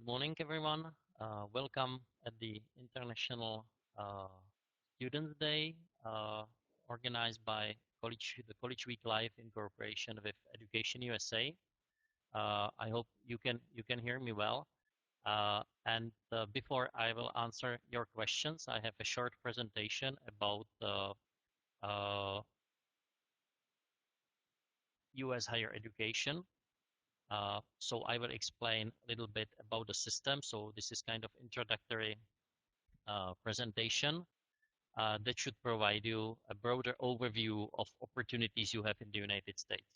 Good morning, everyone. Welcome at the International uh, Students' Day, organized by the College Week Live in cooperation with Education USA. I hope you can hear me well. And before I will answer your questions, I have a short presentation about uh, U.S. higher education. So I will explain a little bit about the system. So this is kind of introductory presentation that should provide you a broader overview of opportunities you have in the United States.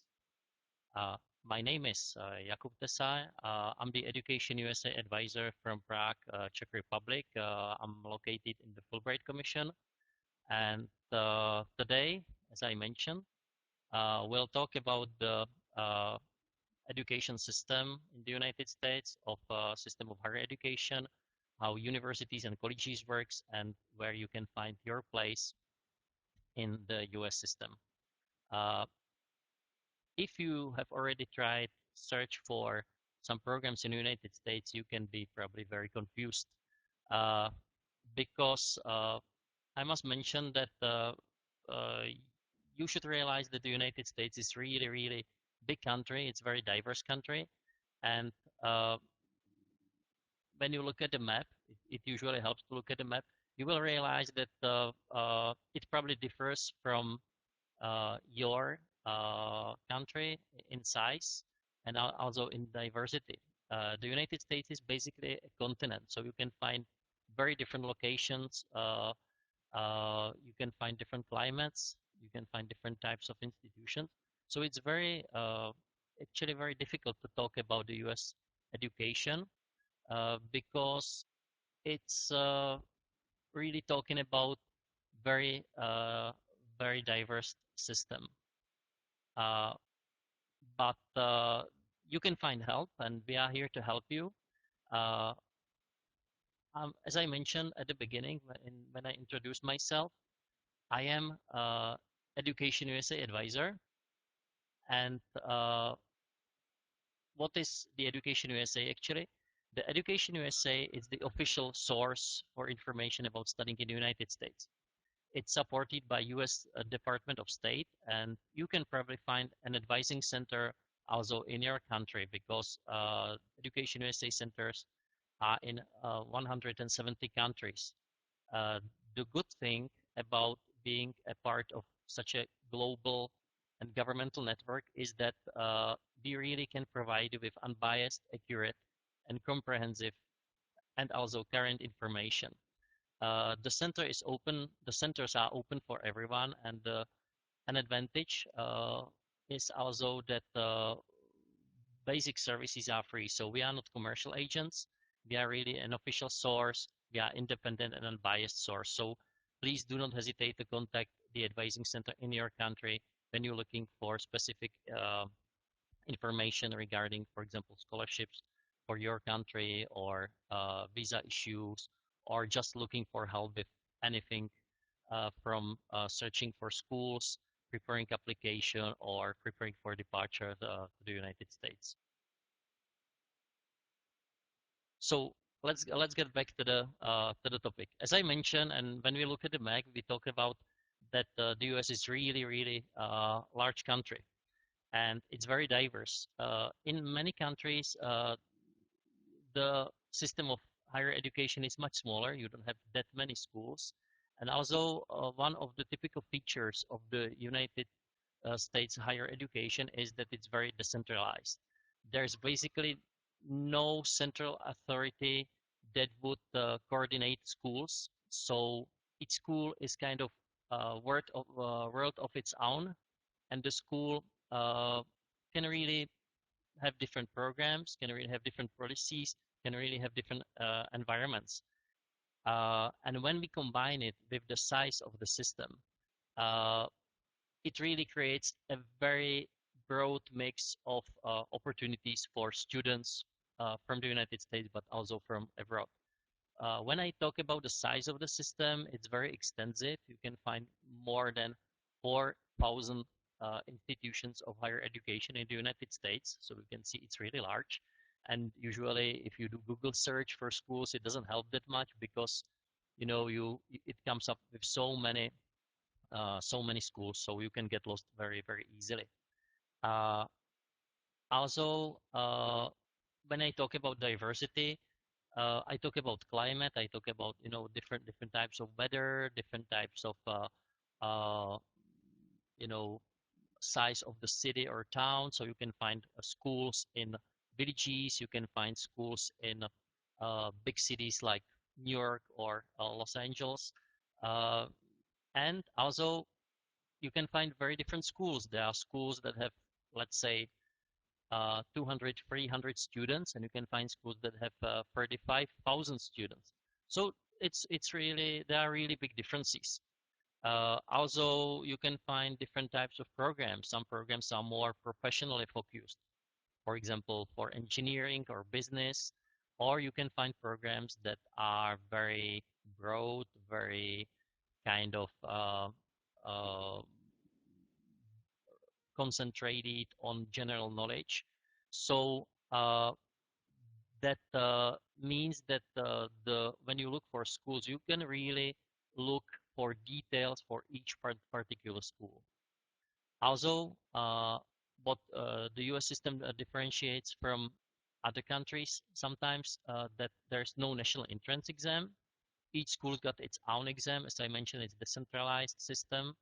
Uh, my name is Jakub Desai. I'm the Education USA advisor from Prague, Czech Republic. I'm located in the Fulbright Commission. And today, as I mentioned, we'll talk about the uh, education system in the United States, of system of higher education, how universities and colleges works, and where you can find your place in the US system. Uh, if you have already tried search for some programs in the United States, you can be probably very confused uh, because I must mention that uh, you should realize that the United States is really, really big country. It's a very diverse country, and uh, when you look at the map, it usually helps to look at the map. You will realize that it probably differs from your country in size and also in diversity. The United States is basically a continent, so you can find very different locations. You can find different climates. You can find different types of institutions. So it's actually very difficult to talk about the U.S. education because it's really talking about very very diverse system. Uh, but you can find help, and we are here to help you. Uh, as I mentioned at the beginning, when I introduced myself, I am Education USA advisor, and what is the Education USA actually? The Education USA is the official source for information about studying in the United States. It's supported by US Department of State, and you can probably find an advising center also in your country because Education USA centers are in 170 countries. Uh, the good thing about being a part of such a global and governmental network is that we really can provide you with unbiased, accurate, and comprehensive and also current information. The center is open. The centers are open for everyone, and an advantage is also that basic services are free. So we are not commercial agents. We are really an official source. We are independent and unbiased source. So please do not hesitate to contact the advising center in your country when you're looking for specific information regarding, for example, scholarships for your country or visa issues, or just looking for help with anything from searching for schools, preparing application, or preparing for departure to the United States. So let's get back to the topic. As I mentioned, and when we look at the map, we talk about that the U.S. is really, really large country, and it's very diverse. In many countries, the system of higher education is much smaller. You don't have that many schools. And also, one of the typical features of the United States higher education is that it's very decentralized. There's basically no central authority that would coordinate schools. So each school is kind of world of its own, and the school can really have different programs, can really have different policies, can really have different environments. And when we combine it with the size of the system, uh, it really creates a very broad mix of opportunities for students from the United States, but also from abroad. When I talk about the size of the system, it's very extensive. You can find more than 4,000 institutions of higher education in the United States. So we can see it's really large. And usually, if you do Google search for schools, it doesn't help that much because it comes up with so many schools, so you can get lost very very easily. Uh, Also, when I talk about diversity, I talk about climate. I talk about different types of weather, different types of uh, you know size of the city or town. So you can find schools in villages. You can find schools in big cities like New York or Los Angeles, uh, and also you can find very different schools. There are schools that have, let's say, 200, 300 students, and you can find schools that have 35,000 students. So it's really there are really big differences. Also, you can find different types of programs. Some programs are more professionally focused, for example, for engineering or business, or you can find programs that are very broad, very kind of uh, concentrated on general knowledge. So that means that the when you look for schools, you can really look for details for each particular school. Also, what the U.S. system differentiates from other countries sometimes that there's no national entrance exam. Each school's got its own exam. As I mentioned, it's decentralized system,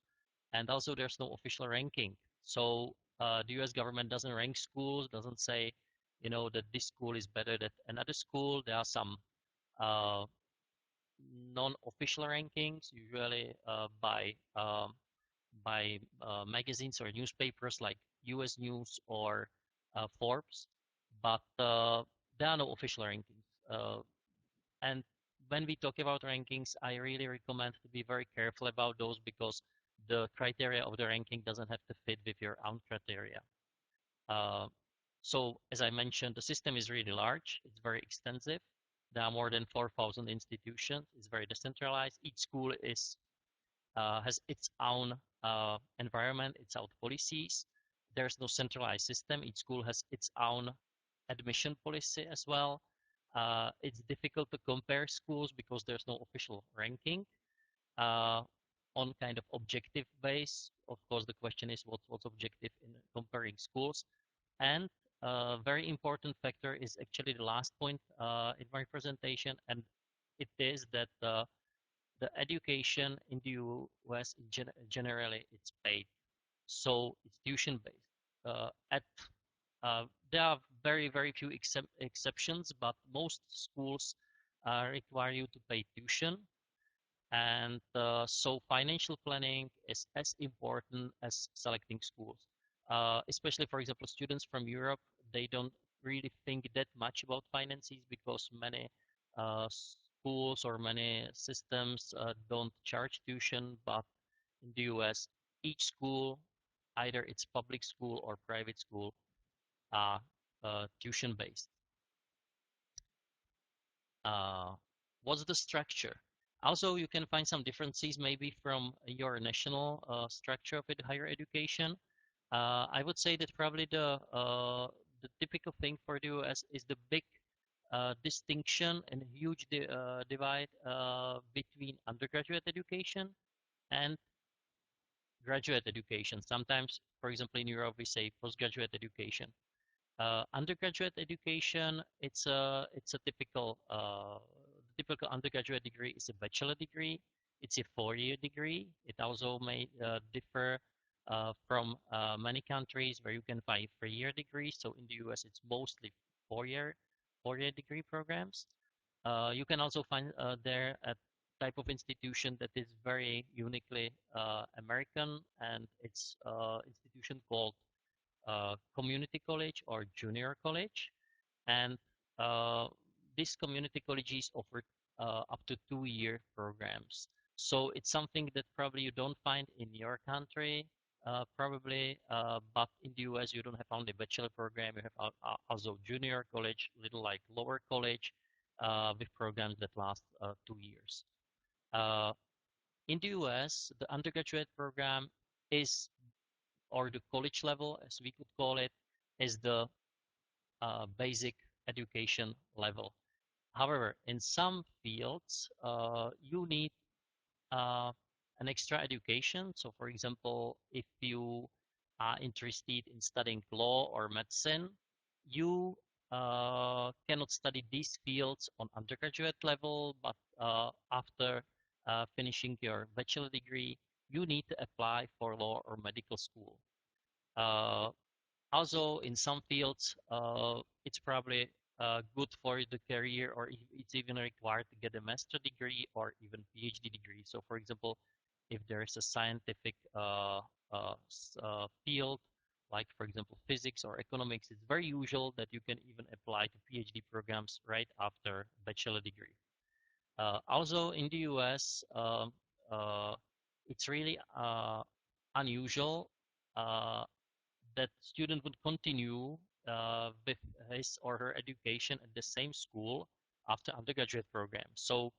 and also there's no official ranking. So the U.S. government doesn't rank schools, doesn't say, that this school is better than another school. There are some uh, non-official rankings, usually by magazines or newspapers like U.S. News or Forbes, but there are no official rankings. And when we talk about rankings, I really recommend to be very careful about those because the criteria of the ranking doesn't have to fit with your own criteria. Uh, so, as I mentioned, the system is really large. It's very extensive. There are more than 4,000 institutions. It's very decentralized. Each school has its own environment, its own policies. There's no centralized system. Each school has its own admission policy as well. It's difficult to compare schools because there's no official ranking uh, on kind of objective base. Of course, the question is what's objective in comparing schools. And a very important factor is actually the last point in my presentation, and it is that the education in the US generally it's paid, so it's tuition based. At There are very very few exceptions, but most schools require you to pay tuition, and so financial planning is as important as selecting schools. Especially, for example, students from Europe, they don't really think that much about finances because many schools or many systems don't charge tuition, but in the US, each school, either it's public school or private school, are tuition based. uh, what's the structure? Also, you can find some differences maybe from your national structure of higher education. I would say that probably the typical thing for the US is the big distinction and huge divide between undergraduate education and graduate education. Sometimes, for example, in Europe, we say postgraduate education. Undergraduate education, it's a typical undergraduate degree is a bachelor degree. It's a 4-year degree. It also may differ from many countries where you can find 3-year degrees. So in the US, it's mostly 4-year 4-year degree programs. You can also find there a type of institution that is very uniquely American, and it's institution called community college or junior college, and uh, these community colleges offer up to 2-year programs. So it's something that probably you don't find in your country, probably, but in the US you don't have only bachelor program, you have also junior college, little like lower college, with programs that last 2 years. Uh, in the US, the undergraduate program is, or the college level, as we could call it, is the basic education level. However, in some fields, you need uh, an extra education. So, for example, if you are interested in studying law or medicine, you cannot study these fields on undergraduate level, but after finishing your bachelor degree, you need to apply for law or medical school. Uh, Also, in some fields, it's probably good for the career, or it's even required to get a master degree or even PhD degree. So, for example, if there is a scientific field, like for example physics or economics, it's very usual that you can even apply to PhD programs right after bachelor degree. Also, in the US, it's really unusual uh, that student would continue with his or her education at the same school after undergraduate program. So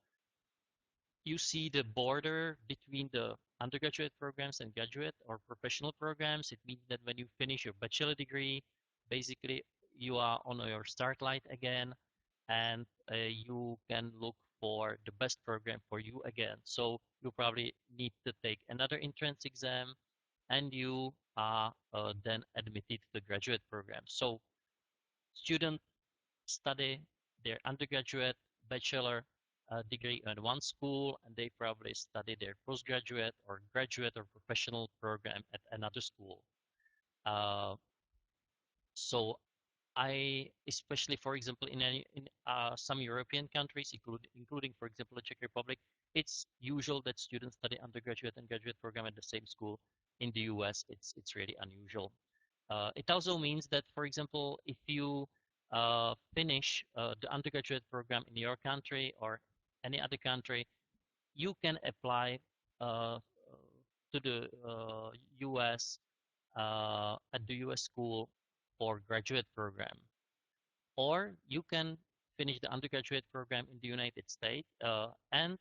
you see the border between the undergraduate programs and graduate or professional programs. It means that when you finish your bachelor degree, basically you are on your start light again, and you can look for the best program for you again. So you probably need to take another entrance exam, and you are then admitted to the graduate program. So students study their undergraduate, bachelor degree at one school, and they probably study their postgraduate or graduate or professional program at another school. Uh, so especially for example, in some European countries, including for example the Czech Republic, it's usual that students study undergraduate and graduate program at the same school. In the US, it's really unusual. It also means that, for example, if you finish the undergraduate program in your country or any other country, you can apply to the US at the US school for graduate program, or you can finish the undergraduate program in the United States and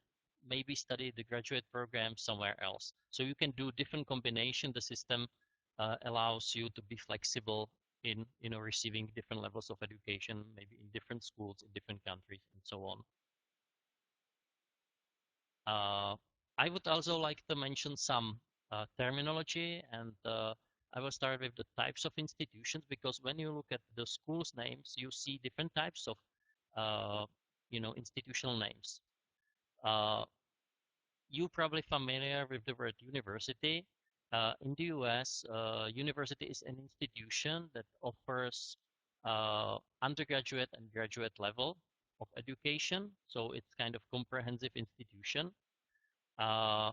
maybe study the graduate program somewhere else. So you can do different combination. The system allows you to be flexible in receiving different levels of education, maybe in different schools in different countries and so on. Uh, I would also like to mention some terminology, and I will start with the types of institutions, because when you look at the schools names, you see different types of uh, institutional names. Uh, you probably familiar with the word university. In the US, university is an institution that offers undergraduate and graduate level of education. So it's kind of comprehensive institution. Uh,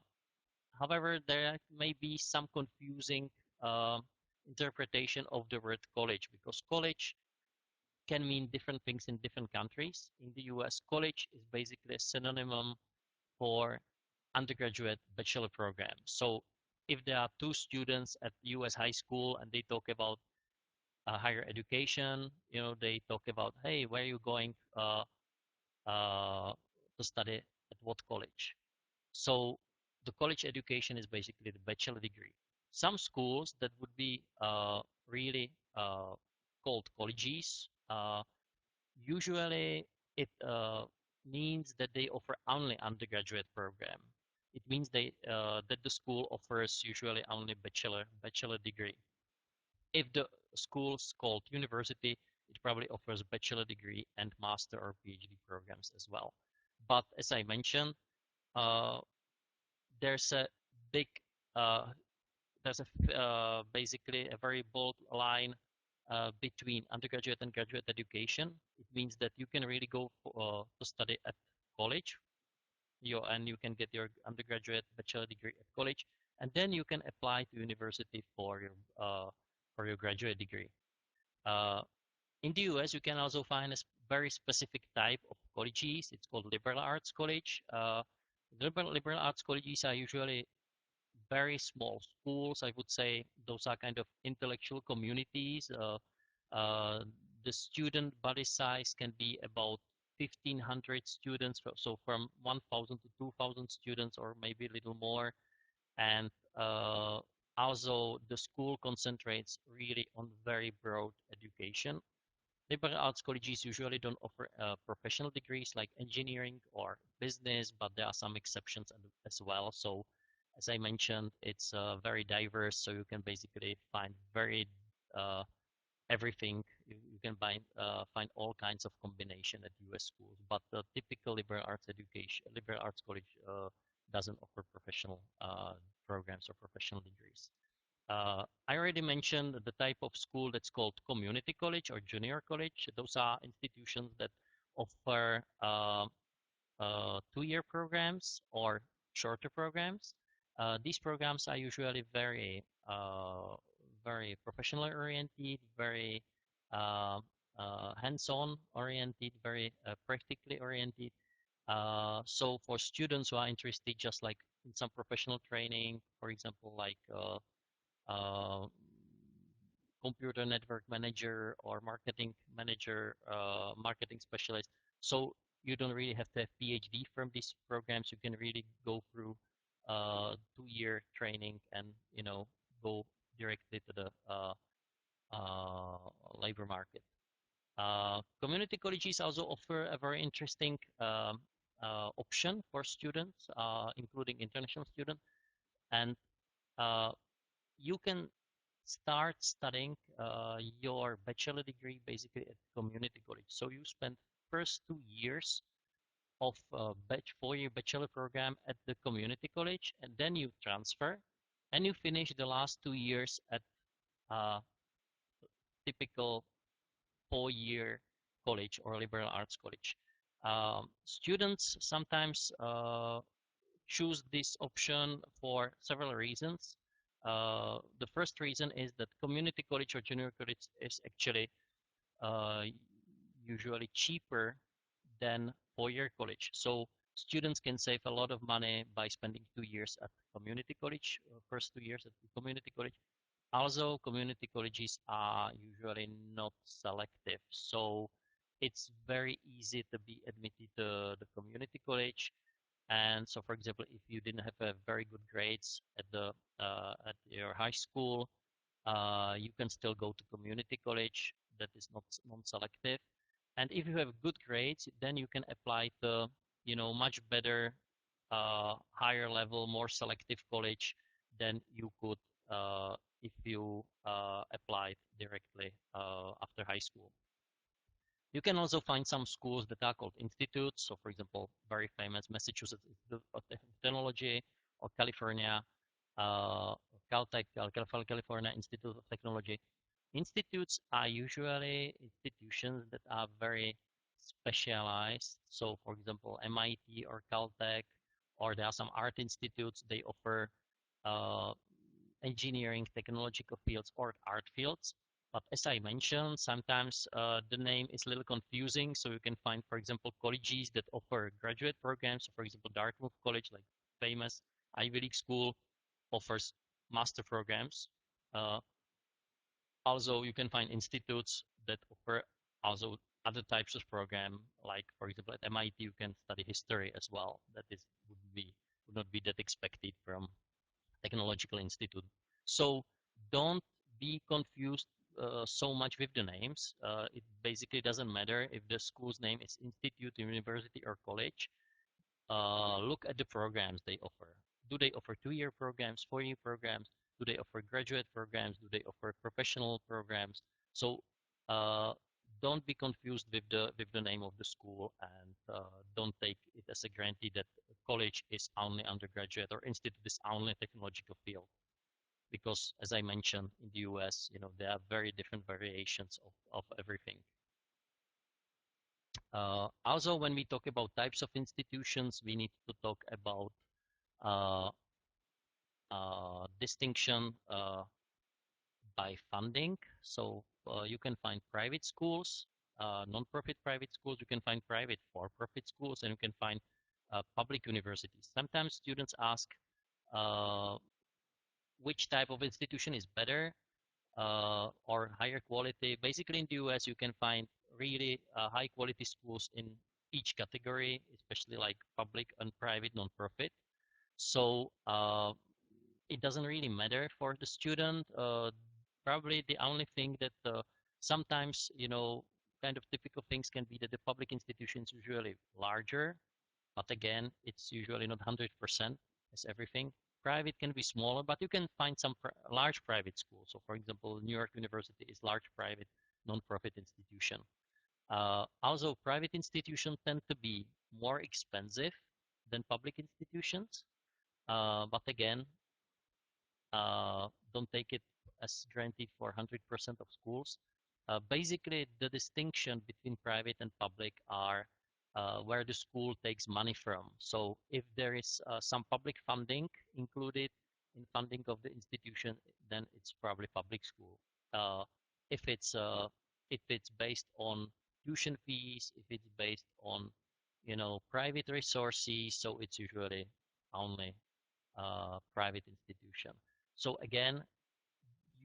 However, there may be some confusing uh, interpretation of the word college, because college can mean different things in different countries. In the US, college is basically a synonym for undergraduate bachelor program. So if there are two students at US high school and they talk about higher education, they talk about, hey, where are you going to study at what college? So the college education is basically the bachelor degree. Some schools that would be really called colleges, usually it means that they offer only undergraduate program. It means that the school offers usually only bachelor degree. If the school's called university, it probably offers bachelor degree and master or PhD programs as well. But as I mentioned, uh, there's a big uh, basically a very bold line between undergraduate and graduate education. It means that you can really go to study at college, and you can get your undergraduate bachelor degree at college, and then you can apply to university for your graduate degree. Uh, in the US, you can also find a very specific type of colleges. It's called liberal arts college. Liberal arts colleges are usually very small schools. I would say those are kind of intellectual communities. The student body size can be about 1,500 students, so from 1,000 to 2,000 students, or maybe a little more. And also, the school concentrates really on very broad education. Liberal arts colleges usually don't offer professional degrees like engineering or business, but there are some exceptions as well. So, as I mentioned, it's very diverse. So you can basically find very everything. You can find all kinds of combination at U.S. schools. But the typical liberal arts college doesn't offer professional programs or professional degrees. I already mentioned the type of school that's called community college or junior college. Those are institutions that offer 2-year programs or shorter programs. These programs are usually very professionally oriented, very uh, hands-on oriented, very practically oriented. So for students who are interested, just like in some professional training, for example, like uh, computer network manager or marketing manager, marketing specialist. So you don't really have to have PhD from these programs. You can really go through 2-year training and go directly to the uh, labor market. Community colleges also offer a very interesting option for students, including international students, and uh, you can start studying your bachelor degree basically at community college. So you spend first 2 years of 4-year bachelor program at the community college, and then you transfer, and you finish the last 2 years at a typical 4-year college or liberal arts college. Students sometimes choose this option for several reasons. The first reason is that community college or junior college is actually uh, usually cheaper than 4-year college. So students can save a lot of money by spending 2 years at community college, first 2 years at the community college. Also, community colleges are usually not selective, so it's very easy to be admitted to the community college. And so, for example, if you didn't have a very good grades at your high school, you can still go to community college that is not non-selective. And if you have good grades, then you can apply to, much better, higher level, more selective college than you could if you applied directly after high school. You can also find some schools that are called institutes. So, for example, very famous Massachusetts Institute of Technology or California, uh, Caltech, California Institute of Technology. Institutes are usually institutions that are very specialized. So, for example, MIT or Caltech, or there are some art institutes, they offer uh, engineering, technological fields, or art fields. But as I mentioned, sometimes the name is a little confusing. So you can find, for example, colleges that offer graduate programs. So for example, Dartmouth College, like famous Ivy League school, offers master programs. Uh, Also, you can find institutes that offer also other types of program, like for example at MIT you can study history as well. That is would not be that expected from technological institute. So don't be confused so much with the names. It basically doesn't matter if the school's name is institute, university, or college. Look at the programs they offer. Do they offer 2-year programs, 4-year programs? Do they offer graduate programs? Do they offer professional programs? So uh, don't be confused with the name of the school, and don't take it as a granted that college is only undergraduate or institute is only technological field. Because as I mentioned, in the US, there are very different variations of everything. Also, when we talk about types of institutions, we need to talk about uh, distinction by funding. So you can find private schools, non-profit private schools, you can find private for-profit schools, and you can find public universities. Sometimes students ask uh, which type of institution is better or higher quality. Basically, in the US, you can find really high quality schools in each category, especially like public and private non-profit. So it doesn't really matter for the student. Probably the only thing that sometimes, kind of typical things can be that the public institutions usually larger, but again, it's usually not 100% as everything. Private can be smaller, but you can find some large private schools. So, for example, New York University is large private non-profit institution. Also, private institutions tend to be more expensive than public institutions. But again, don't take it as guaranteed for 100% of schools. Basically, the distinction between private and public are where the school takes money from. So if there is some public funding included in funding of the institution, then it's probably public school. Uh, if it's uh, if it's based on tuition fees, if it's based on private resources, so it's usually only private institution. So again,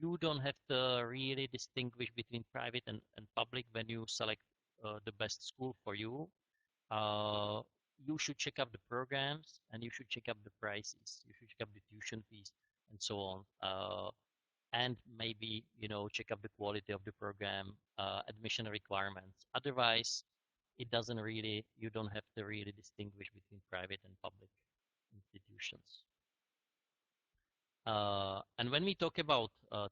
you don't have to really distinguish between private and public when you select the best school for you. Uh, you should check up the programs and you should check up the prices. You should check up the tuition fees and so on. And maybe, check up the quality of the program, admission requirements. Otherwise, you don't have to really distinguish between private and public institutions. And when we talk about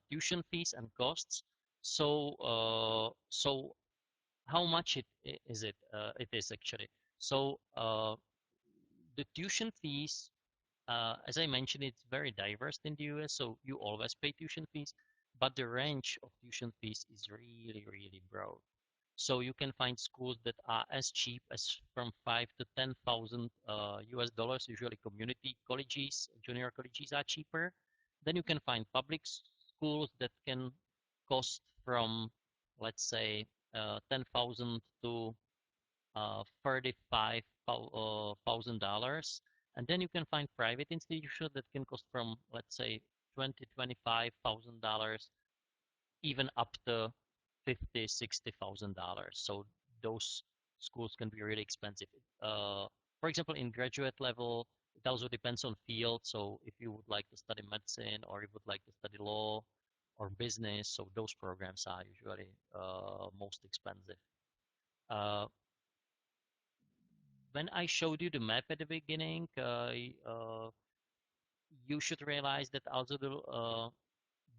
tuition fees and costs, so how much is it? It is actually. So the tuition fees, as I mentioned, it's very diverse in the US. So you always pay tuition fees, but the range of tuition fees is really, really broad. So you can find schools that are as cheap as from 5 to 10,000 US dollars. Usually community colleges, junior colleges are cheaper. Then you can find public schools that can cost from, let's say, 10,000 to $35,000. And then you can find private institutions that can cost from, let's say, $25,000 even up to $50,000, $60,000. So those schools can be really expensive. For example, in graduate level, it also depends on field. So if you would like to study medicine or you would like to study law or business, so those programs are usually most expensive. Uh, when I showed you the map at the beginning, you should realize that also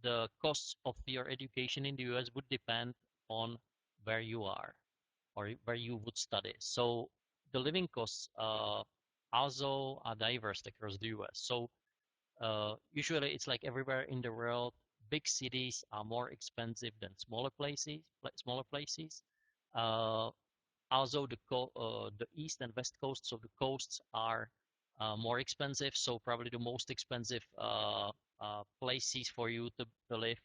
the costs of your education in the US would depend on where you are or where you would study. So the living costs also are diverse across the US. So usually it's like everywhere in the world, big cities are more expensive than smaller places. Uh, Also, the east and west coasts of the coasts are more expensive. So probably the most expensive places for you to live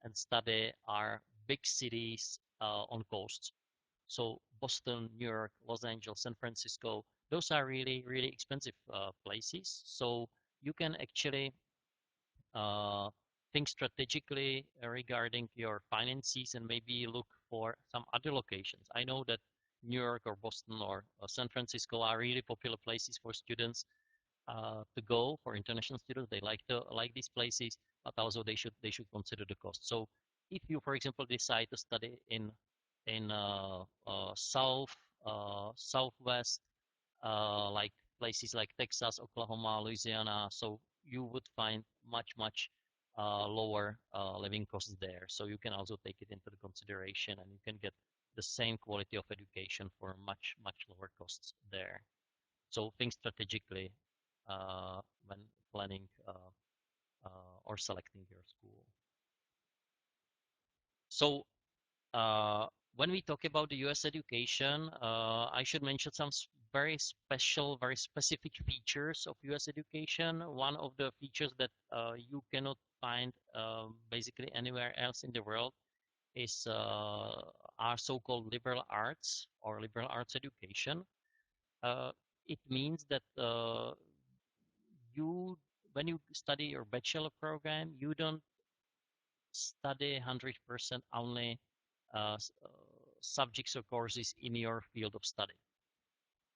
and study are big cities on coasts. So Boston, New York, Los Angeles, San Francisco, those are really, really expensive places. So you can actually uh, think strategically regarding your finances and maybe look for some other locations. I know that New York or Boston or San Francisco are really popular places for students to go, for international students. They like these places, but also they should consider the cost. So if you, for example, decide to study in southwest, like places like Texas, Oklahoma, Louisiana. So you would find much lower living costs there. So you can also take it into the consideration, and you can get the same quality of education for much lower costs there. So think strategically when planning or selecting your school. So when we talk about the US education, I should mention some very special, very specific features of US education. One of the features that you cannot find basically anywhere else in the world is our so-called liberal arts or liberal arts education. It means that you, when you study your bachelor program, you don't study 100% only subjects or courses in your field of study,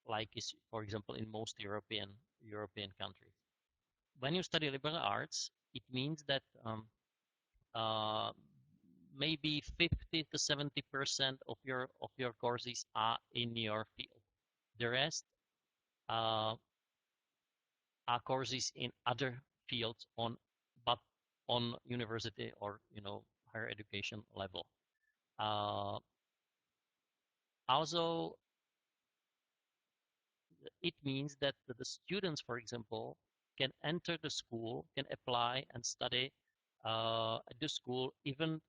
like is, for example, in most European countries. When you study liberal arts, it means that uh, maybe 50 to 70% of your courses are in your field. The rest uh, are courses in other fields but on university or higher education level. Uh, Also, it means that the students, for example, can enter the school, can apply and study at the school even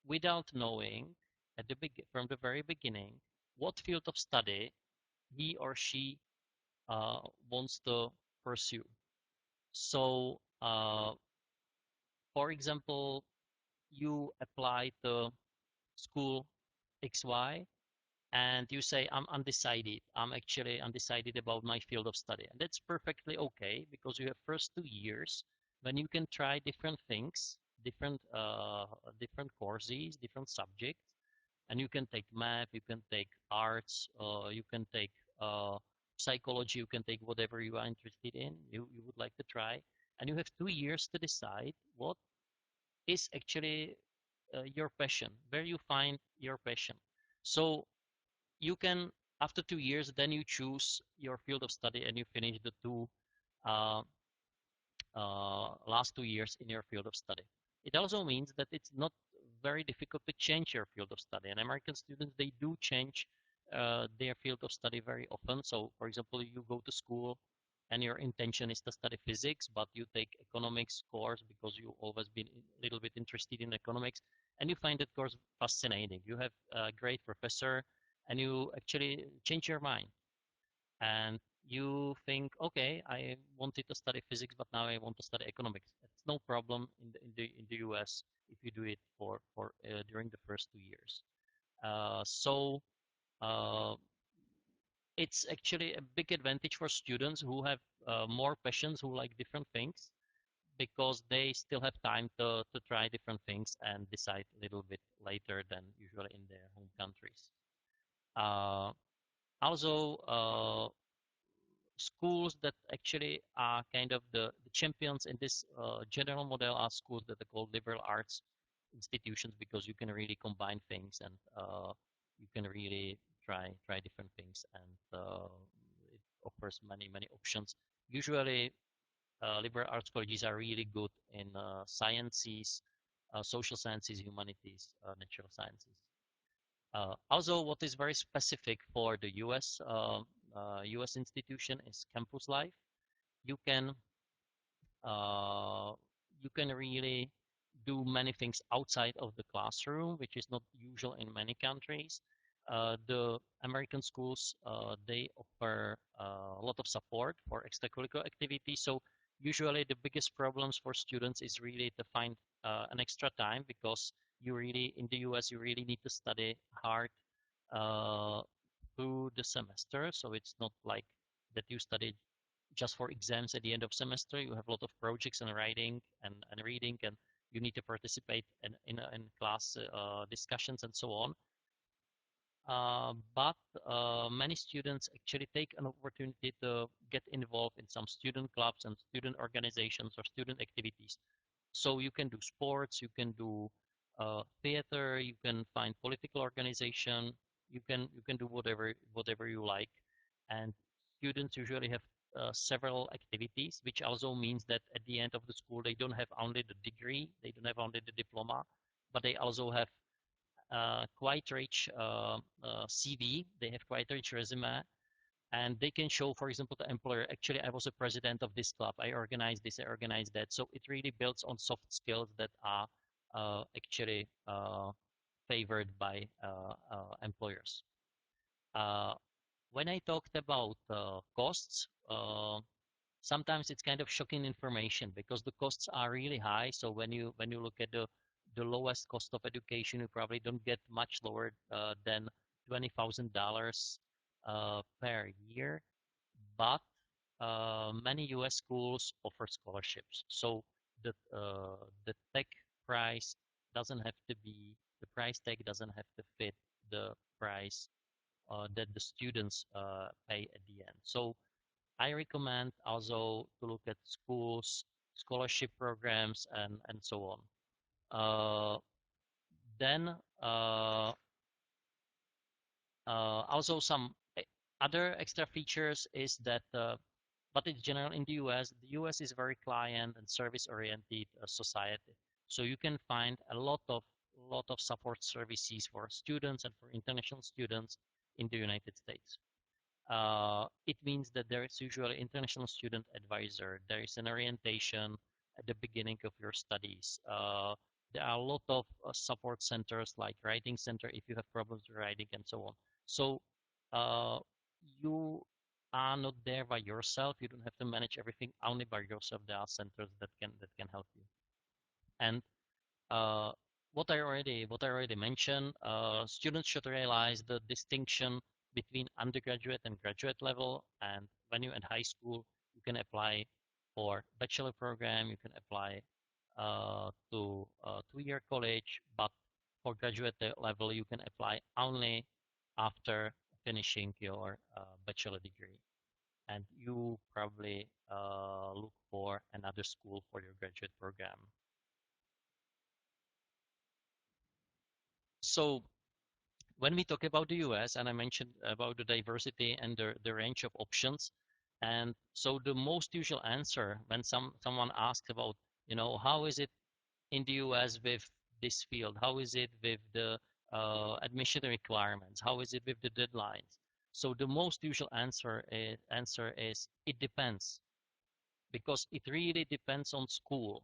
without knowing from the very beginning what field of study he or she uh, wants to pursue. So, for example, you apply to school XY and you say, I'm undecided. I'm actually undecided about my field of study. And that's perfectly okay because you have first 2 years when you can try different things, different courses, different subjects, and you can take math, you can take arts, you can take uh, psychology, you can take whatever you are interested in, you would like to try, and you have 2 years to decide what is actually your passion, where you find your passion. So you can, after 2 years, then you choose your field of study and you finish the uh, last 2 years in your field of study. It also means that it's not very difficult to change your field of study. And American students, they do change their field of study very often. So, for example, you go to school and your intention is to study physics, but you take economics course because you always been a little bit interested in economics, and you find that course fascinating. You have a great professor, and you actually change your mind and you think, okay, I wanted to study physics, but now I want to study economics. It's no problem in the US if you do it for during the first 2 years. So uh, it's actually a big advantage for students who have more passions, who like different things, because they still have time to try different things and decide a little bit later than usually in their home countries. Uh, Also, schools that actually are kind of the champions in this general model are schools that are called liberal arts institutions because you can really combine things and you can really try different things and it offers many options. Usually, liberal arts colleges are really good in sciences, social sciences, humanities, natural sciences. Also, what is very specific for the US institution is campus life. You can uh, you can really do many things outside of the classroom, which is not usual in many countries. The American schools they offer a lot of support for extracurricular activities. So usually the biggest problems for students is really to find an extra time because you really in the US you really need to study hard uh, through the semester. So it's not like that you study just for exams at the end of semester. You have a lot of projects and writing and reading, and you need to participate in class discussions and so on. But many students actually take an opportunity to get involved in some student clubs and student organizations or student activities. So you can do sports, you can do theater, you can find political organization, you can do whatever you like, and students usually have several activities, which also means that at the end of the school they don't have only the degree, they don't have only the diploma, but they also have quite rich CV, they have quite rich resume, and they can show, for example, the employer, actually, I was a president of this club, I organized this, I organized that. So it really builds on soft skills that are actually favored by employers. Uh, when I talked about costs, sometimes it's kind of shocking information because the costs are really high. So when you look at the lowest cost of education, you probably don't get much lower than $20,000 per year. But many U.S. schools offer scholarships. So the tech price doesn't have to be the price tag doesn't have to fit the price that the students pay at the end. So I recommend also to look at schools, scholarship programs, and so on. Uh, Then also some other extra features is that, but in general in the US is very client and service oriented society. So you can find a lot of support services for students and for international students in the United States. It means that there is usually international student advisor. There is an orientation at the beginning of your studies. There are a lot of support centers like writing center if you have problems with writing and so on. So uh, you are not there by yourself. You don't have to manage everything only by yourself. There are centers that can help you. And uh, what I already mentioned, students should realize the distinction between undergraduate and graduate level. And when you're in high school, you can apply for bachelor program, you can apply to 2-year college, but for graduate level, you can apply only after finishing your bachelor degree. And you probably look for another school for your graduate program. So when we talk about the US, and I mentioned about the diversity and the range of options, and so the most usual answer when someone asks about, how is it in the US with this field? How is it with the admission requirements? How is it with the deadlines? So the most usual answer is it depends, because it really depends on school.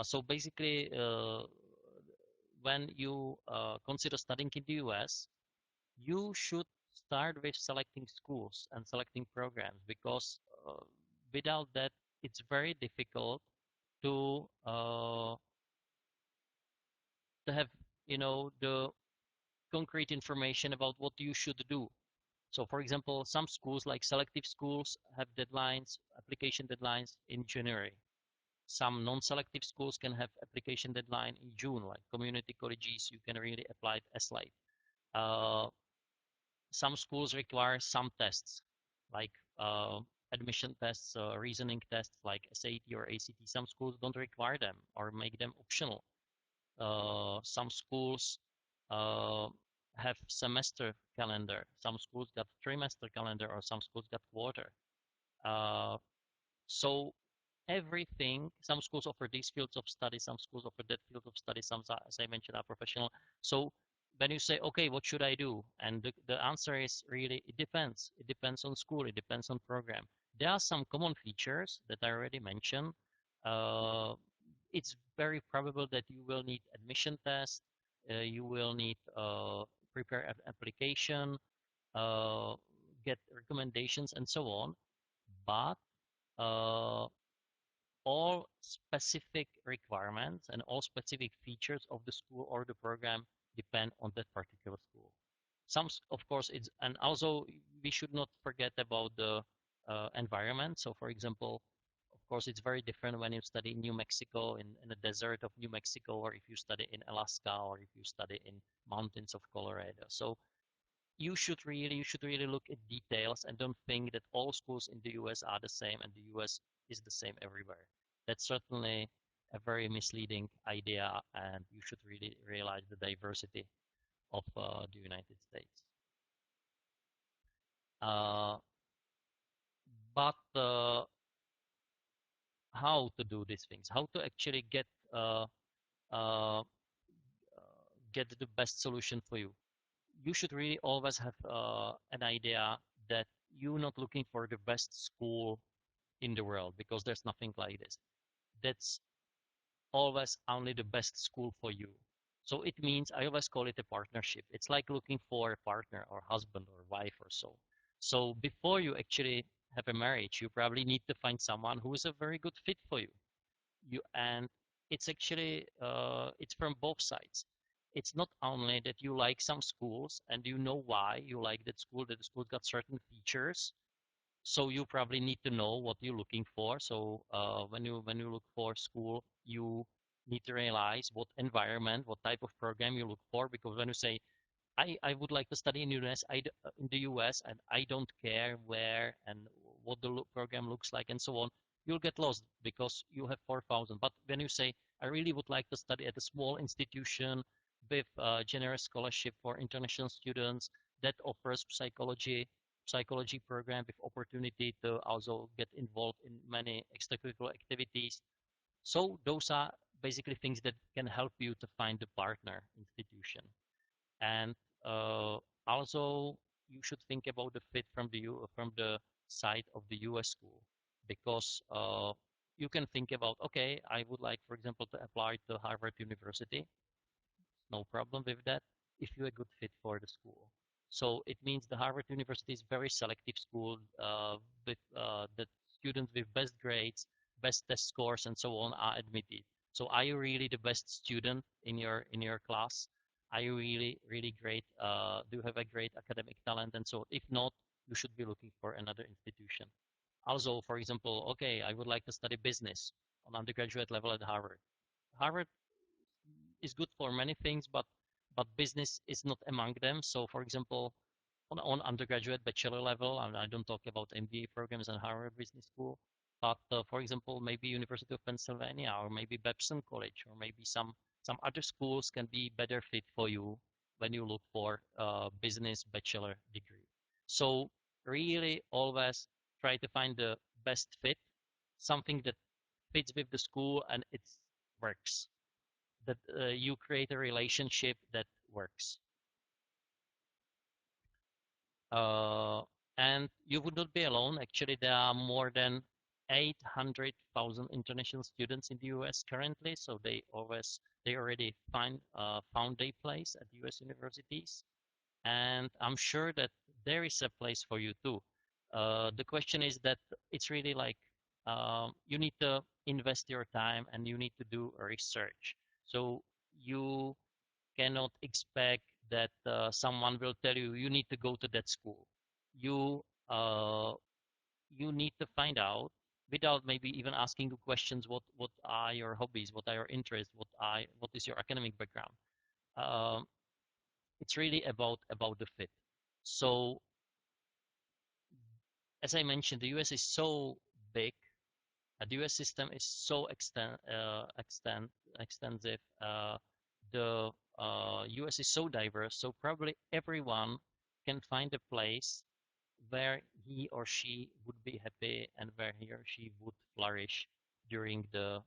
So basically, when you consider studying in the US, you should start with selecting schools and selecting programs, because without that, it's very difficult to uh, have the concrete information about what you should do. So, for example, some schools like selective schools have deadlines, application deadlines in January. Some non-selective schools can have application deadline in June, like community colleges. You can really apply it as late. Uh, some schools require some tests, like uh, admission tests, reasoning tests like SAT or ACT. Some schools don't require them or make them optional. Some schools uh, have semester calendar. Some schools got trimester calendar, or some schools got quarter. Uh, so everything, some schools offer these fields of study, some schools offer that field of study, some, as I mentioned, are professional. So when you say, okay, what should I do? And the answer is really, it depends. It depends on school, it depends on program. There are some common features that I already mentioned. Uh, it's very probable that you will need admission test, you will need prepare an application, uh, get recommendations, and so on. But uh, all specific requirements and all specific features of the school or the program depend on that particular school. Some, of course, and also we should not forget about the environment. So, for example, of course, it's very different when you study in New Mexico, in the desert of New Mexico, or if you study in Alaska, or if you study in mountains of Colorado. So you should really look at details and don't think that all schools in the US are the same and the US is the same everywhere. That's certainly a very misleading idea, and you should really realize the diversity of the United States. Uh, but how to do these things? How to actually uh, uh, get the best solution for you? You should really always have an idea that you're not looking for the best school in the world, because there's nothing like this. That's always only the best school for you. So it means, I always call it a partnership. It's like looking for a partner or husband or wife or so. So before you actually have a marriage, you probably need to find someone who is a very good fit for you. And it's actually it's from both sides. It's not only that you like some schools and you know why you like that the school got certain features, so you probably need to know what you're looking for. So when you look for school, you need to realize what environment, what type of program you look for. Because when you say, I would like to study in in the US, and I don't care where and what the program looks like and so on, you'll get lost because you have 4,000. But when you say, I really would like to study at a small institution with generous scholarship for international students that offers psychology program with opportunity to also get involved in many extracurricular activities. So those are basically things that can help you to find a partner institution. And also you should think about the fit from from the side of the US school, because you can think about, okay, I would like, for example, to apply to Harvard University. No problem with that if you're a good fit for the school. So it means the Harvard University is very selective school with the students with best grades, best test scores, and so on are admitted. So are you really the best student in your class? Are you really great? Do you have a great academic talent and so on? If not, you should be looking for another institution. Also, for example, okay, I would like to study business on undergraduate level at Harvard. Harvard is good for many things, but business is not among them. So, for example, on undergraduate bachelor level, and I don't talk about MBA programs and Harvard Business School, but for example, maybe University of Pennsylvania or maybe Babson College or maybe some other schools can be better fit for you when you look for business bachelor degree. So really always try to find the best fit, something that fits with the school and it works, that you create a relationship that works. Uh, and you would not be alone. Actually, there are more than 800,000 international students in the US currently, so they already found their place at US universities, and I'm sure that there is a place for you too. The question is that it's really like you need to invest your time and you need to do a research. So you cannot expect that someone will tell you you need to go to that school. You uh, you need to find out without maybe even asking the questions. What are your hobbies? What are your interests? What is your academic background? Um, it's really about the fit. So as I mentioned, the US is so big. The US system is so extensive. The US is so diverse, so probably everyone can find a place where he or she would be happy and where he or she would flourish during the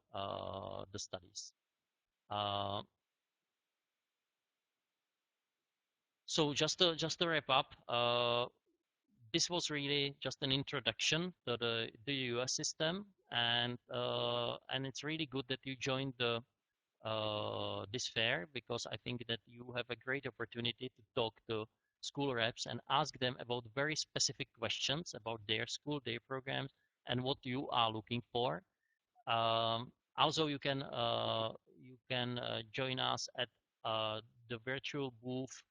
studies. Uh, so just to wrap up, this was really just an introduction to the US system, and it's really good that you joined this fair, because I think that you have a great opportunity to talk to school reps and ask them about very specific questions about their school, their programs, and what you are looking for. Also, you can join us at the virtual booth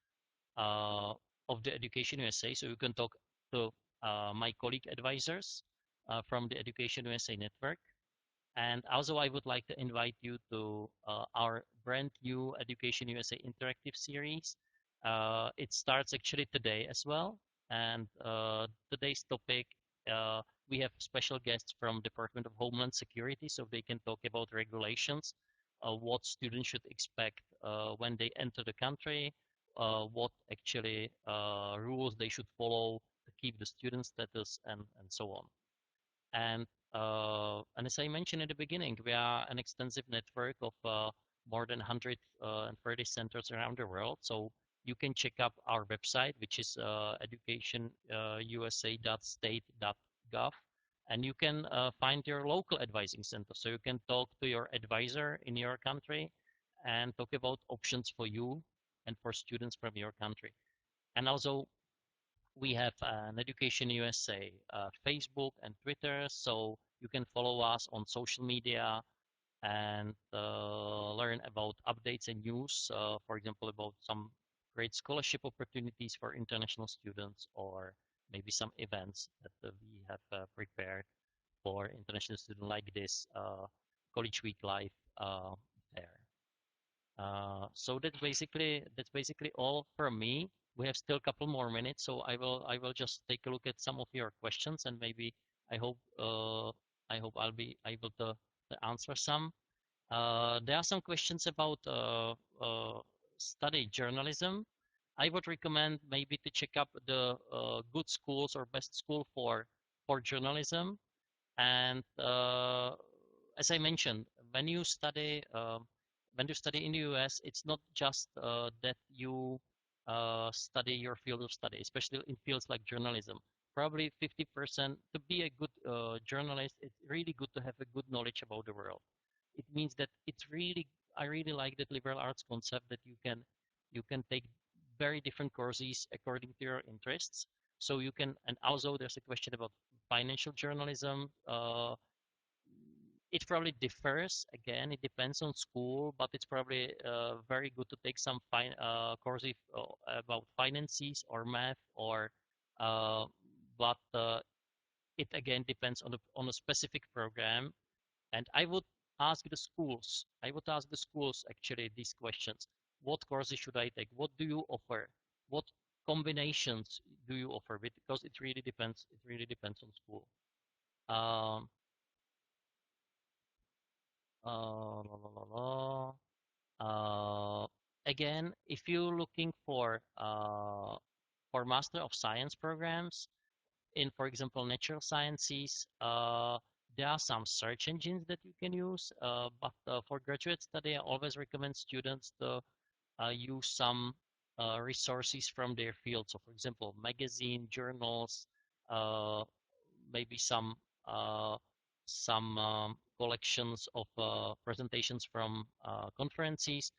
uh, of the Education USA, so you can talk to my colleague advisors from the Education USA network. And also, I would like to invite you to our brand new Education USA interactive series. It starts actually today as well. And today's topic, we have special guests from Department of Homeland Security, so they can talk about regulations, what students should expect when they enter the country, what actually rules they should follow to keep the student status, and so on. And as I mentioned in the beginning, we are an extensive network of more than 130 centers around the world. So you can check up our website, which is educationusa.state.gov, and you can find your local advising center. So you can talk to your advisor in your country and talk about options for you and for students from your country. And also, we have an Education USA Facebook and Twitter, so you can follow us on social media and learn about updates and news, for example, about some great scholarship opportunities for international students, or maybe some events that we have prepared for international students, like this College Week Live fair. So that's basically all from me. We have still a couple more minutes, so I will just take a look at some of your questions, and maybe I hope uh, I hope I'll be able to answer some. There are some questions about study journalism, I would recommend maybe to check up the good schools or best school for journalism. And as I mentioned, when you study in the US, it's not just that you study your field of study, especially in fields like journalism. Probably 50% to be a good journalist, it's really good to have a good knowledge about the world. It means that I really like that liberal arts concept that you can take very different courses according to your interests. So you can, and also there's a question about financial journalism. It probably differs. Again, it depends on school, but it's probably very good to take some courses about finances or math or, uh, but it again depends on a specific program. And I would ask the schools actually these questions. What courses should I take? What do you offer? What combinations do you offer? Because it really depends. It really depends on school. Um, la, la, la, la. Again, if you're looking for Master of Science programs in, for example, natural sciences, there are some search engines that you can use. But for graduate study, I always recommend students to use some resources from their field. So, for example, magazine, journals, uh, maybe uh, some collections of presentations from conferences.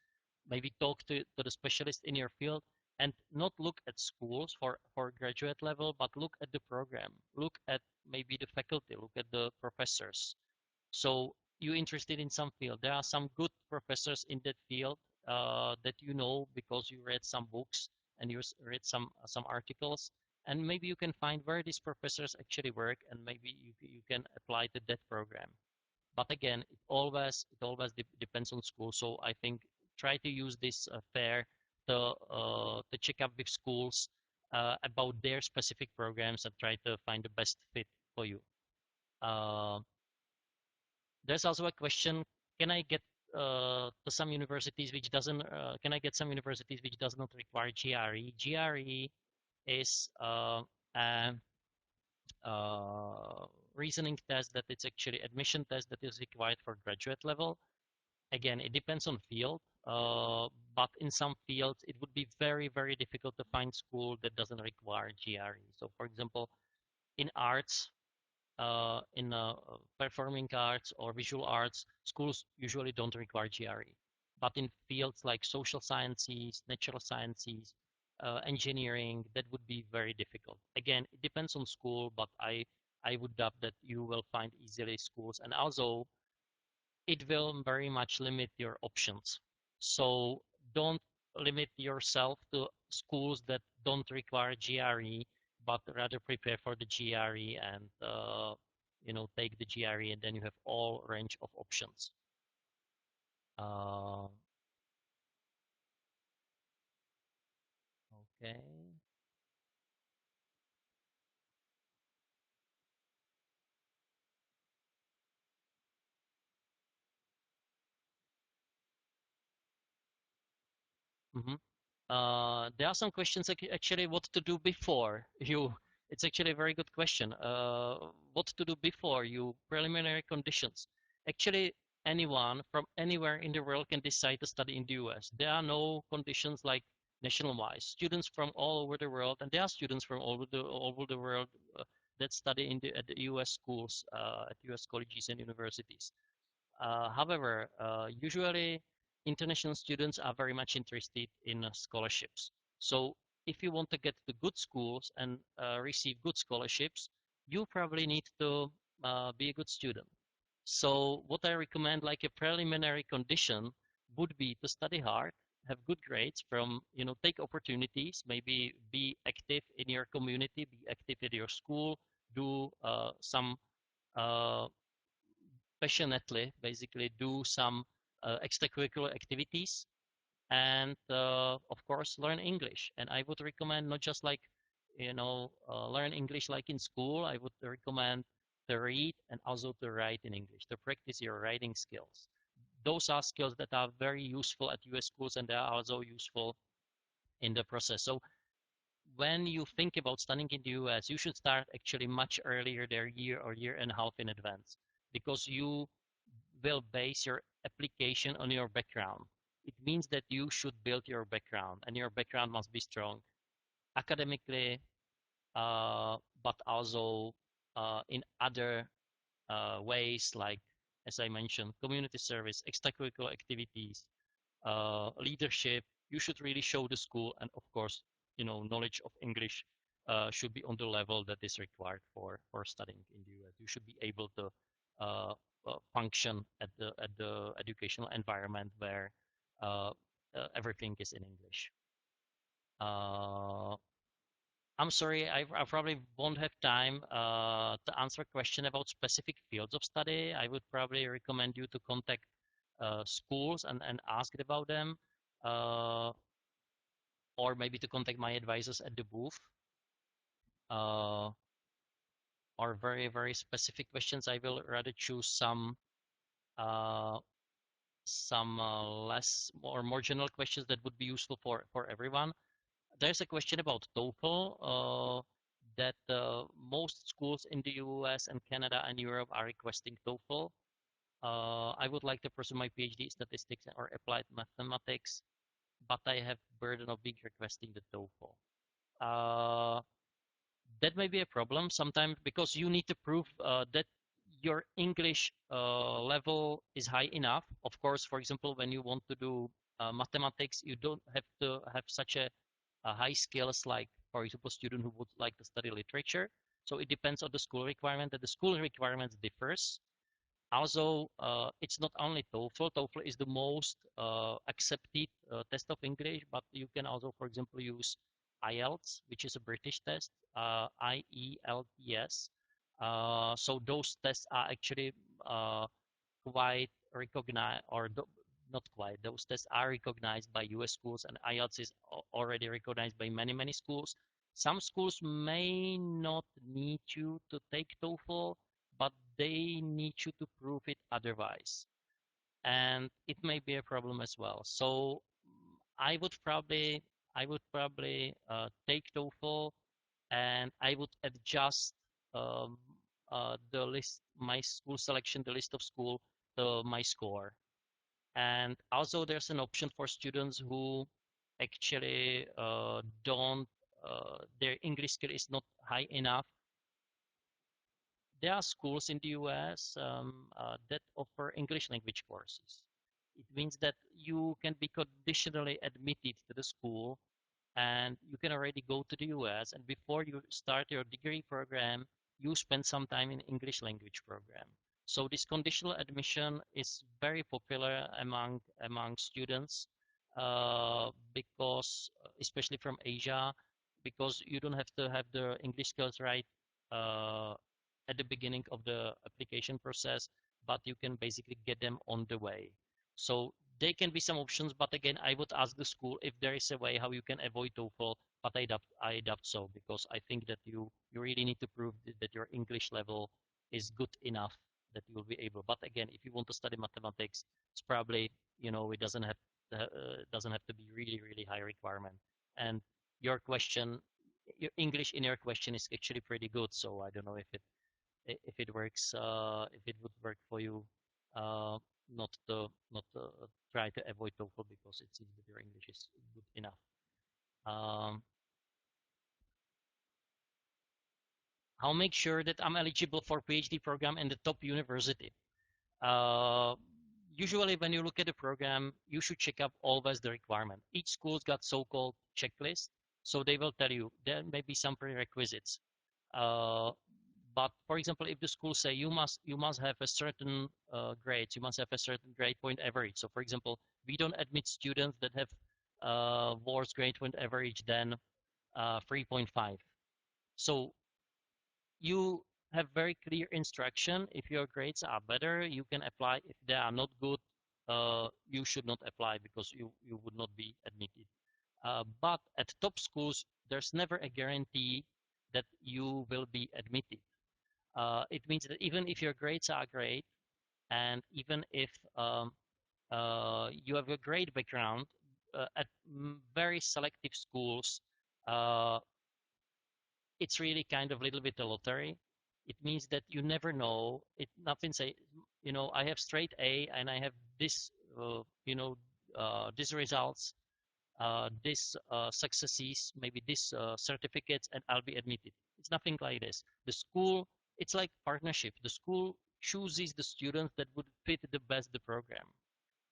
Maybe talk to the specialist in your field and not look at schools for graduate level, but look at the program. Look at maybe the faculty. Look at the professors. So you're interested in some field. There are some good professors in that field that you know because you read some books and you read some articles, and maybe you can find where these professors actually work, and maybe you can apply to that program. But again, it always depends on school. So I think try to use this fair to check up with schools about their specific programs and try to find the best fit for you. Uh, there's also a question: Can I get to some universities which doesn't? Can I get some universities which does not require GRE? GRE is a uh, reasoning test that it's actually admission test that is required for graduate level. Again, it depends on field, but in some fields it would be very, very difficult to find school that doesn't require GRE. So, for example, in arts, in performing arts or visual arts, schools usually don't require GRE. But in fields like social sciences, natural sciences, engineering, that would be very difficult. Again, it depends on school, but I would doubt that you will find easily schools. And also, it will very much limit your options. So don't limit yourself to schools that don't require GRE, but rather prepare for the GRE and take the GRE, and then you have all range of options. Uh, okay. Mhm. There are some questions actually what to do before you. It's actually a very good question. What to do before you preliminary conditions. Actually, anyone from anywhere in the world can decide to study in the US. There are no conditions like national-wise. Students from all over the world, and there are students from all over the world that study at the US schools, at US colleges and universities. However, usually international students are very much interested in scholarships. So if you want to get to good schools and receive good scholarships, you probably need to be a good student. So what I recommend, like a preliminary condition, would be to study hard, have good grades take opportunities, maybe be active in your community, be active in your school, do some uh, passionately basically do some extracurricular activities and of course learn English. And I would recommend not just like learn English like in school. I would recommend to read and also to write in English, to practice your writing skills. those are skills that are very useful at US schools, and they are also useful in the process. So when you think about studying in the US, you should start actually much earlier, their year or year and a half in advance, because you will base your application on your background. It means that you should build your background, and your background must be strong academically, but also in other ways, like, as I mentioned, community service, extracurricular activities, leadership. You should really show the school, and of course, knowledge of English should be on the level that is required for studying in the US. You should be able to uh, function at the educational environment where uh, everything is in English. Uh, I'm sorry, I probably won't have time to answer a question about specific fields of study. I would probably recommend you to contact schools and ask about them, uh, or maybe to contact my advisors at the booth. Uh, or very, very specific questions, I will rather choose uh, some less or more general questions that would be useful for everyone. There's a question about TOEFL that most schools in the US and Canada and Europe are requesting TOEFL. I would like to pursue my PhD in statistics or applied mathematics, but I have burden of being requesting the TOEFL. Uh, that may be a problem sometimes because you need to prove that your English level is high enough. Of course, for example, when you want to do mathematics, you don't have to have such a high skills like, for example, student who would like to study literature. So it depends on the school requirement, that the school requirements differs. Also, it's not only TOEFL. TOEFL is the most accepted test of English, but you can also, for example, use IELTS, which is a British test, IELTS. So those tests are actually quite recognized, or not quite. Those tests are recognized by US schools, and IELTS is already recognized by many, many schools. Some schools may not need you to take TOEFL, but they need you to prove it otherwise. And it may be a problem as well. So I would probably take TOEFL, and I would adjust um, the list, my school selection, the list of school, to my score. And also there's an option for students who actually don't, their English skill is not high enough. There are schools in the US that offer English language courses. It means that you can be conditionally admitted to the school, and you can already go to the US, and before you start your degree program, you spend some time in English language program. So this conditional admission is very popular among students because, especially from Asia, because you don't have to have the English skills right uh, at the beginning of the application process, but you can basically get them on the way. So there can be some options, but again, I would ask the school if there is a way how you can avoid TOEFL, but I doubt so, because I think that you really need to prove that your English level is good enough that you will be able. But again, if you want to study mathematics, it's probably, it doesn't have to be really, really high requirement. And your question, your English in your question is actually pretty good, so I don't know if it works, if it would work for you, uh, not to try to avoid TOEFL because it seems that your English is good enough. Um, how make sure that I'm eligible for PhD program in the top university? Uh, Usually, when you look at the program, you should check up always the requirement. Each school's got so-called checklist, so they will tell you there may be some prerequisites. Uh, but for example, if the school say you must have a certain grades, you must have a certain grade point average. So for example, we don't admit students that have worse grade point average than 3.5. So you have very clear instruction. If your grades are better, you can apply. If they are not good, you should not apply because you would not be admitted. But at top schools, there's never a guarantee that you will be admitted. It means that even if your grades are great, and even if you have a great background at very selective schools. Uh, it's really kind of a little bit a lottery. It means that you never know. It nothing say, I have straight A and I have this, these results, this successes, maybe this certificates, and I'll be admitted. It's nothing like this. The school, it's like partnership. The school chooses the students that would fit the best the program.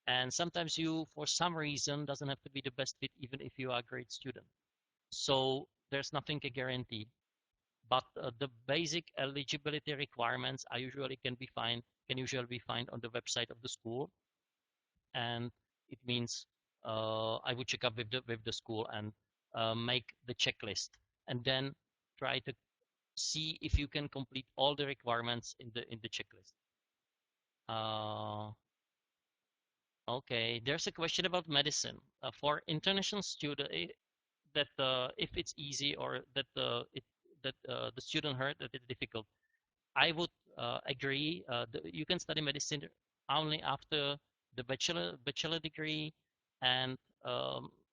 And sometimes you, for some reason, doesn't have to be the best fit, even if you are a great student. So there's nothing a guarantee. But the basic eligibility requirements are usually can usually be found on the website of the school, and it means I would check up with the school and make the checklist, and then try to see if you can complete all the requirements in the checklist. Uh, okay, there's a question about medicine for international student that if it's easy or that the student heard that it's difficult. I would agree. You can study medicine only after the bachelor degree, and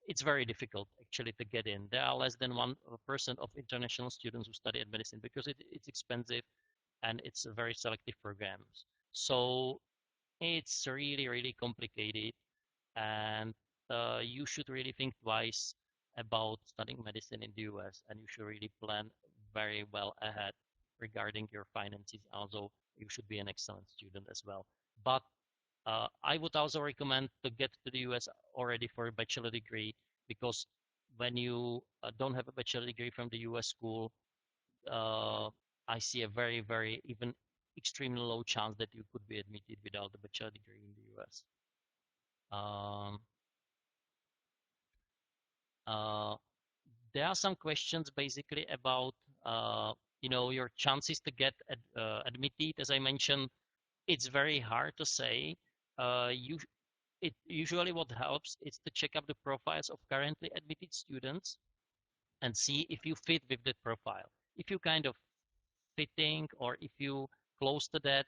it's very difficult actually to get in. There are less than 1% of international students who study medicine because it's expensive and it's a very selective programs. So it's really really complicated, and you should really think twice about studying medicine in the US, and you should really plan very well ahead regarding your finances. Also, you should be an excellent student as well. But I would also recommend to get to the US already for a bachelor degree, because when you don't have a bachelor degree from the US school, uh, I see a very, very, even extremely low chance that you could be admitted without a bachelor degree in the US. Um, uh, there are some questions basically about your chances to get admitted. As I mentioned, it's very hard to say. You it usually what helps is to check up the profiles of currently admitted students and see if you fit with that profile. If you kind of fitting, or if you close to that,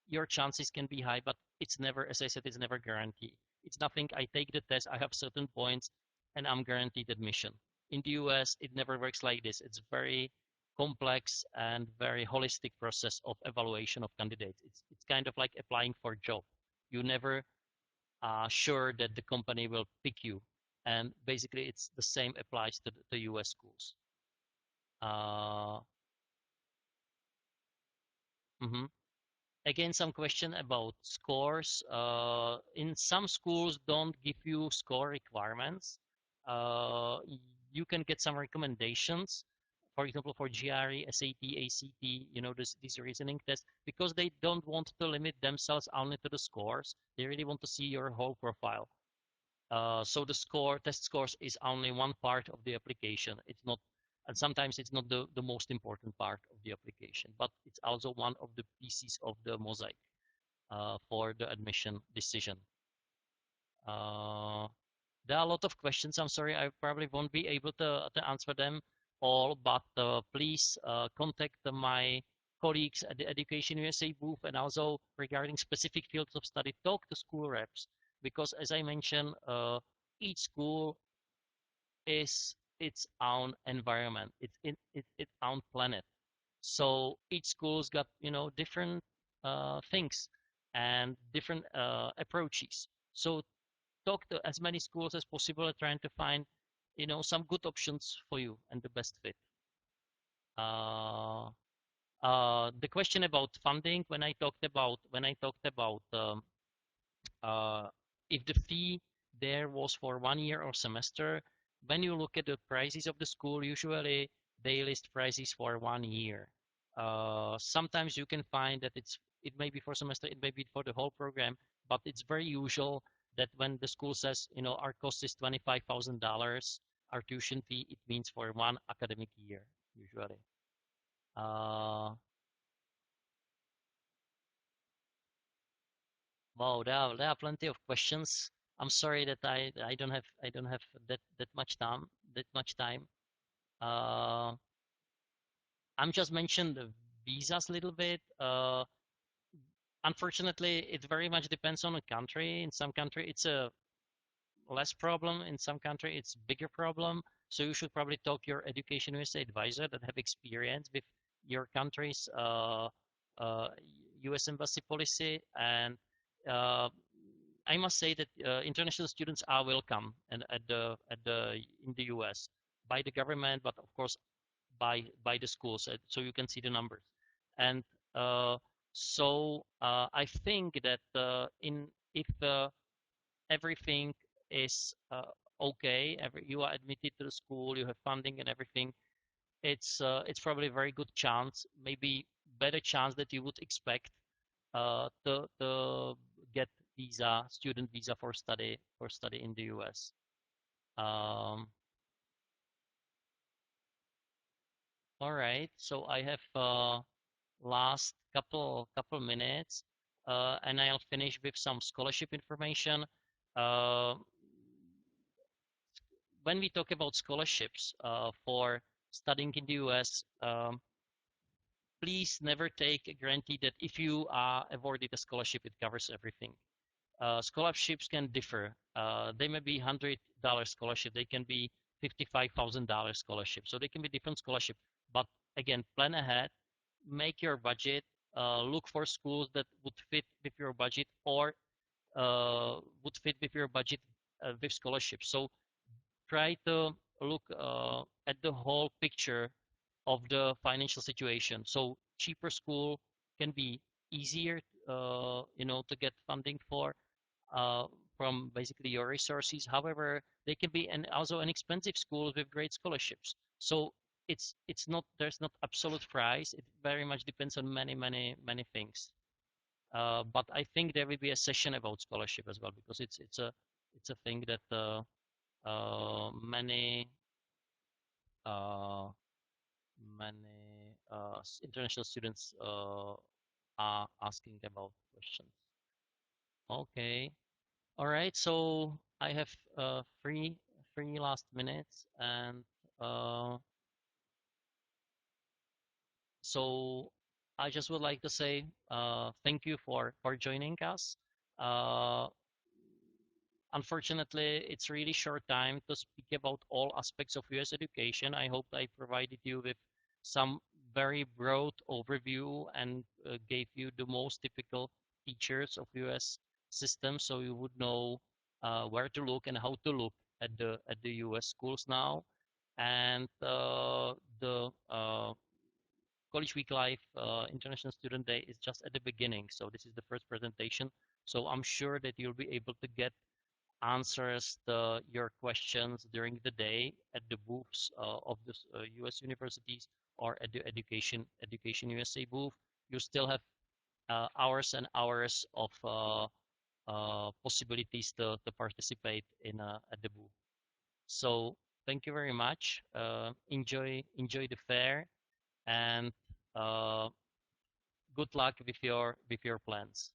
your chances can be high, but it's never, as I said, it's never guaranteed. It's nothing. I take the test, I have certain points, and I'm guaranteed admission. In the US, it never works like this. It's very complex and very holistic process of evaluation of candidates. It's kind of like applying for a job. You never are sure that the company will pick you, and basically, it's the same applies to the US schools. Uh, mhm. Again, some question about scores. In some schools, don't give you score requirements. Uh, you can get some recommendations, for example, for GRE, SAT, ACT, these reasoning tests, because they don't want to limit themselves only to the scores. They really want to see your whole profile. So the test scores is only one part of the application. It's not, and sometimes it's not the most important part of the application, but it's also one of the pieces of the mosaic for the admission decision. Uh, there are a lot of questions. I'm sorry, I probably won't be able to answer them all, but please contact my colleagues at the Education USA booth, and also regarding specific fields of study, talk to school reps, because as I mentioned, each school is its own environment. It's its own planet. So each school's got different things and different approaches. So talk to as many schools as possible, trying to find some good options for you and the best fit. Uh, the question about funding, when I talked about uh, if the fee there was for 1 year or semester, when you look at the prices of the school, usually they list prices for 1 year. Sometimes you can find that it may be for semester, it may be for the whole program, but it's very usual that when the school says, our cost is $25,000, our tuition fee, it means for one academic year, usually. Uh, Wow, there are plenty of questions. I'm sorry that I don't have that much time. Uh, I'm just mentioned the visas a little bit. Unfortunately, it very much depends on the country. In some country, it's a less problem. In some country, it's bigger problem. So you should probably talk your education USA advisor that have experience with your country's uh, U.S. embassy policy. And uh, I must say that international students are welcome and at the in the U.S. by the government, but of course by the schools, so you can see the numbers. And uh, I think that in if everything is okay, you are admitted to the school, you have funding and everything, it's probably a very good chance, maybe better chance that you would expect to get student visa for study in the US. Um, all right, so I have last couple minutes, and I'll finish with some scholarship information. Uh, when we talk about scholarships for studying in the US, please never take a guarantee that if you are awarded a scholarship, it covers everything. Scholarships can differ. They may be $100 scholarship. They can be $55,000 scholarship. So they can be different scholarship. But again, plan ahead, make your budget, look for schools that would fit with your budget or would fit with your budget with scholarship. So try to look at the whole picture of the financial situation. So cheaper school can be easier, to get funding for uh, from basically your resources. However, they can be also an expensive school with great scholarships. So it's not there's not absolute price. It very much depends on many things. But I think there will be a session about scholarship as well because it's a thing that many uh, international students are asking about questions. Okay. All right. So I have three last minutes, and uh, so I just would like to say thank you for joining us. Uh, Unfortunately, it's really short time to speak about all aspects of US education. I hope I provided you with some very broad overview and gave you the most typical features of US system so you would know where to look and how to look at the US schools now. And the College Week Live International Student Day is just at the beginning. So this is the first presentation. So I'm sure that you'll be able to get answers your questions during the day at the booths of the U.S. universities or at the Education USA booth. You still have hours and hours of possibilities to participate in at the booth. So thank you very much. Enjoy the fair and uh, good luck with your plans.